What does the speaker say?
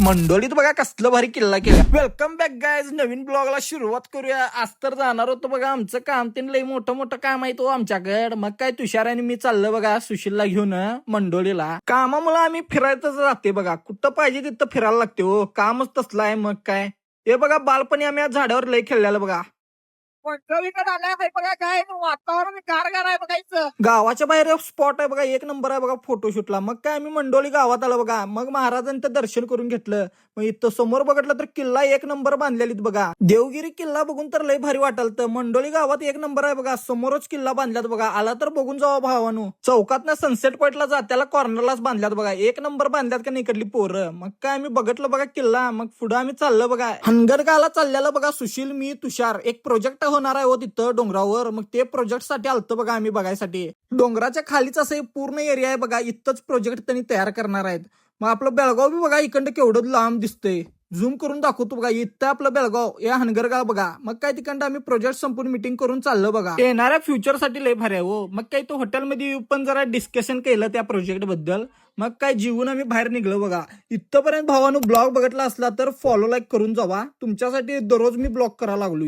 मंडोलीत बघा कसलं भारी किल्ला केला. वेलकम बॅक गायज, नवीन ब्लॉगला सुरुवात करूया. आज तर जाणार होतो बघा, आमचं काम ते लई मोठं मोठं काम आहे तो आमच्याकडे. मग काय तुषार आणि मी चाललं बघा सुशीलला घेऊन मंडोलीला. कामामुळे आम्ही फिरायचं जाते बघा, कुठं पाहिजे तिथं फिरायला लागते हो, कामच तसलं आहे. मग काय हे बघा, बालपणी आम्ही आज झाडावर लई खेळलेलं बघा. विकत आलाय बघा, काय वातावरण गारगार आहे बघायचं. गावाच्या बाहेर स्पॉट आहे बघा, एक नंबर आहे बघा फोटोशूटला. मग काय आम्ही मंडोली गावात आलो बघा. मग महाराजांचं दर्शन करून घेतलं. मग इथं समोर बघितलं तर किल्ला एक नंबर बांधलेलीत बघा. देवगिरी किल्ला बघून तर लय भारी वाटलं. तर मंडोली गावात एक नंबर आहे बघा, समोरच किल्ला बांधल्यात बघा. आला तर बघून जावा भावानो. चौकात सनसेट पॉइंटला जात्याला कॉर्नरलाच बांधल्यात बघा, एक नंबर बांधल्यात का इकडली पोरं. मग काय आम्ही बघितलं बघा किल्ला. मग पुढे आम्ही चाललं बघा, हनगरगाला चाललेलं बघा. सुशील, मी, तुषार. एक प्रोजेक्ट होणार आहे हो तिथं डोंगरावर. मग ते प्रोजेक्ट साठी आलतो बघा आम्ही बघायसाठी. डोंगराच्या खालीच असं पूर्ण एरिया आहे बघा, इथंच प्रोजेक्ट त्यांनी तयार करणार आहेत. मग आपलं बेळगाव बी बघा इकडं केवढं लांब दिसतंय. झूम करून दाखवतो बघा, इथं आपलं बेळगाव, या हनगरगाव बघा. मग काय तिकडं आम्ही प्रोजेक्ट संपून मिटिंग करून चाललं बघा. येणाऱ्या फ्युचर साठी लय भारी आहे हो. मग काय तो हॉटेलमध्ये पण जरा डिस्कशन केलं त्या प्रोजेक्ट बद्दल. मग काय जीवन आम्ही बाहेर निघलो बघा. इथपर्यंत भावानं ब्लॉग बघितला असला तर फॉलो लाईक करून जावा. तुमच्यासाठी दररोज मी ब्लॉग करायला लागलो.